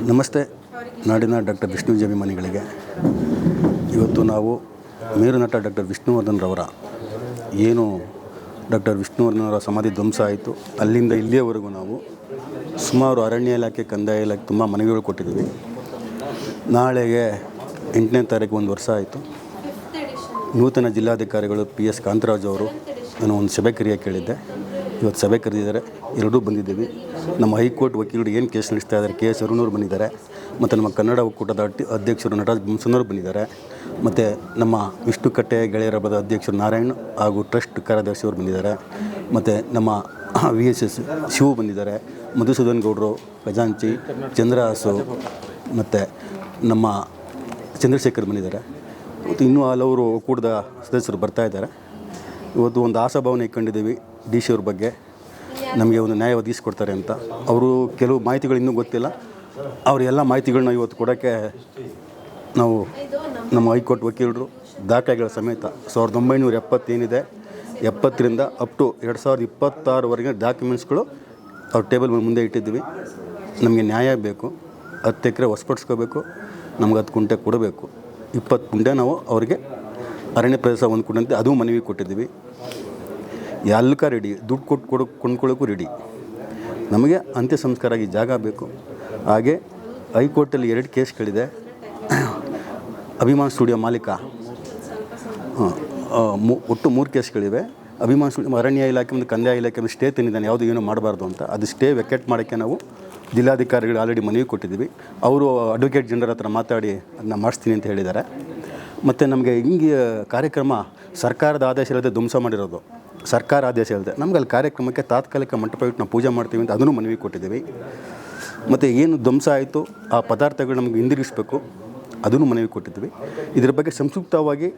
ನಮಸ್ತೆ ನಾಡಿನ ಡಾಕ್ಟರ್ ವಿಷ್ಣುಜಿ ಅಭಿಮಾನಿಗಳಿಗೆ. ಇವತ್ತು ನಾವು ಮೇರುನಟ ಡಾಕ್ಟರ್ ವಿಷ್ಣುವರ್ಧನ್ರವರ ಏನು ಡಾಕ್ಟರ್ ವಿಷ್ಣುವರ್ಧನ್ರವರ ಸಮಾಧಿ ಧ್ವಂಸ ಆಯಿತು, ಅಲ್ಲಿಂದ ಇಲ್ಲಿಯವರೆಗೂ ನಾವು ಸುಮಾರು ಅರಣ್ಯ ಇಲಾಖೆ, ಕಂದಾಯ ಇಲಾಖೆ ತುಂಬ ಮನವಿಗಳು ಕೊಟ್ಟಿದ್ದೀವಿ. ನಾಳೆಗೆ 8ನೇ ತಾರೀಕು 1 ವರ್ಷ ಆಯಿತು. ನೂತನ ಜಿಲ್ಲಾಧಿಕಾರಿಗಳು PS ಕಾಂತರಾಜು ಅವರು ನಾನು ಒಂದು ಸಭೆ ಕರೆಯ ಕೇಳಿದ್ದೆ. ಇವತ್ತು ಸಭೆ ಕರೆದಿದ್ದಾರೆ, ಎರಡೂ ಬಂದಿದ್ದೀವಿ. ನಮ್ಮ ಹೈಕೋರ್ಟ್ ವಕೀಲರು ಏನು ಕೇಸ್ ನಡೆಸ್ತಾ ಇದ್ದಾರೆ, KS ಅರುಣ್ ಬಂದಿದ್ದಾರೆ, ಮತ್ತು ನಮ್ಮ ಕನ್ನಡ ಒಕ್ಕೂಟದ ಅಧ್ಯಕ್ಷರು ನಟರಾಜ್ ಬೊಮ್ಸನವರು ಬಂದಿದ್ದಾರೆ, ಮತ್ತು ನಮ್ಮ ವಿಷ್ಣುಕಟ್ಟೆ ಗೆಳೆಯರ ಬದ ಅಧ್ಯಕ್ಷರು ನಾರಾಯಣ್ ಹಾಗೂ ಟ್ರಸ್ಟ್ ಕಾರ್ಯದರ್ಶಿಯವರು ಬಂದಿದ್ದಾರೆ, ಮತ್ತು ನಮ್ಮ VSS ಶಿವು ಬಂದಿದ್ದಾರೆ, ಮಧುಸೂದನ್ ಗೌಡರು, ಖಜಾಂಚಿ ಚಂದ್ರಹಾಸು, ಮತ್ತು ನಮ್ಮ ಚಂದ್ರಶೇಖರ್ ಬಂದಿದ್ದಾರೆ. ಮತ್ತು ಇನ್ನೂ ಹಲವರು ಒಕ್ಕೂಟದ ಸದಸ್ಯರು ಬರ್ತಾ ಇದ್ದಾರೆ. ಇವತ್ತು ಒಂದು ಆಶಾಭಾವನೆ ಇಟ್ಕೊಂಡಿದ್ದೀವಿ DC ಅವ್ರ ಬಗ್ಗೆ, ನಮಗೆ ಒಂದು ನ್ಯಾಯ ಒದಗಿಸ್ಕೊಡ್ತಾರೆ ಅಂತ. ಅವರು ಕೆಲವು ಮಾಹಿತಿಗಳು ಇನ್ನೂ ಗೊತ್ತಿಲ್ಲ. ಅವರೆಲ್ಲ ಮಾಹಿತಿಗಳನ್ನ ಇವತ್ತು ಕೊಡೋಕ್ಕೆ ನಾವು ನಮ್ಮ ಹೈಕೋರ್ಟ್ ವಕೀಲರು ದಾಖಲೆಗಳ ಸಮೇತ 1970 ಏನಿದೆ 70ರಿಂದ ಅಪ್ ಟು 2026ವರೆಗೆ ಡಾಕ್ಯುಮೆಂಟ್ಸ್ಗಳು ಅವ್ರ ಟೇಬಲ್ ಮುಂದೆ ಇಟ್ಟಿದ್ದೀವಿ. ನಮಗೆ ನ್ಯಾಯ ಬೇಕು. 10 ಎಕರೆ ಹೊಸಪಡಿಸ್ಕೋಬೇಕು, ನಮ್ಗೆ 10 ಗುಂಟೆ ಕೊಡಬೇಕು. 20 ಗುಂಟೆ ನಾವು ಅವರಿಗೆ ಅರಣ್ಯ ಪ್ರದೇಶ ಹೊಂದ್ಕೊಂಡಂತೆ ಅದು ಮನವಿ ಕೊಟ್ಟಿದ್ದೀವಿ. ಎಲ್ಲಕ್ಕ ರೆಡಿ, ದುಡ್ಡು ಕೊಟ್ಟು ಕೊಂಡ್ಕೊಳ್ಳೋಕ್ಕೂ ರೆಡಿ. ನಮಗೆ ಅಂತ್ಯ ಸಂಸ್ಕಾರಾಗಿ ಜಾಗ ಬೇಕು. ಹಾಗೆ ಹೈಕೋರ್ಟಲ್ಲಿ 2 ಕೇಸ್ಗಳಿದೆ. ಅಭಿಮಾನ್ ಸ್ಟುಡಿಯೋ ಮಾಲೀಕ ಒಟ್ಟು 3 ಕೇಸ್ಗಳಿವೆ. ಅಭಿಮಾನ್ ಸ್ಟುಡಿಯೋ ಅರಣ್ಯ ಇಲಾಖೆ ಮತ್ತು ಕಂದಾಯ ಇಲಾಖೆ ಮತ್ತು ಸ್ಟೇ ತಂದಿದ್ದಾನೆ, ಯಾವುದು ಏನೂ ಮಾಡಬಾರ್ದು ಅಂತ. ಅದು ಸ್ಟೇ ವೆಕೆಟ್ ಮಾಡೋಕ್ಕೆ ನಾವು ಜಿಲ್ಲಾಧಿಕಾರಿಗಳು ಆಲ್ರೆಡಿ ಮನವಿ ಕೊಟ್ಟಿದ್ದೀವಿ. ಅವರು ಅಡ್ವೊಕೇಟ್ ಜನರಲ್ ಹತ್ರ ಮಾತಾಡಿ ಅದನ್ನ ಮಾಡಿಸ್ತೀನಿ ಅಂತ ಹೇಳಿದ್ದಾರೆ. ಮತ್ತು ನಮಗೆ ಹಿಂಗೆ ಕಾರ್ಯಕ್ರಮ ಸರ್ಕಾರದ ಆದೇಶ ಇಲ್ಲದೆ ಧ್ವಂಸ ಮಾಡಿರೋದು, ಸರ್ಕಾರ ಆದೇಶ ಇಲ್ಲದೆ ನಮ್ಗೆ ಅಲ್ಲಿ ಕಾರ್ಯಕ್ರಮಕ್ಕೆ ತಾತ್ಕಾಲಿಕ ಮಂಟಪ ಇಟ್ಟು ನಾವು ಪೂಜೆ ಮಾಡ್ತೀವಿ ಅಂತ ಅದನ್ನು ಮನವಿ ಕೊಟ್ಟಿದ್ದೀವಿ. ಮತ್ತು ಏನು ಧ್ವಂಸ ಆಯಿತು ಆ ಪದಾರ್ಥಗಳು ನಮಗೆ ಹಿಂದಿರುಗಿಸ್ಬೇಕು, ಅದನ್ನು ಮನವಿ ಕೊಟ್ಟಿದ್ದೀವಿ. ಇದರ ಬಗ್ಗೆ ಸಂಕ್ಷಿಪ್ತವಾಗಿ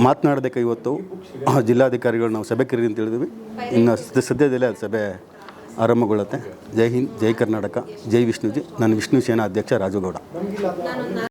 ಮಾತನಾಡೋದಕ್ಕೆ ಇವತ್ತು ಜಿಲ್ಲಾಧಿಕಾರಿಗಳು ನಾವು ಸಭೆ ಕರೀರಿ ಅಂತ ಹೇಳಿದ್ವಿ. ಇನ್ನು ಸದ್ಯದಲ್ಲೇ ಅದು ಸಭೆ ಆರಂಭಗೊಳ್ಳುತ್ತೆ. ಜೈ ಹಿಂದ್, ಜೈ ಕರ್ನಾಟಕ, ಜೈ ವಿಷ್ಣುಜಿ. ನಾನು ವಿಷ್ಣು ಸೇನಾ ಅಧ್ಯಕ್ಷ ರಾಜುಗೌಡ.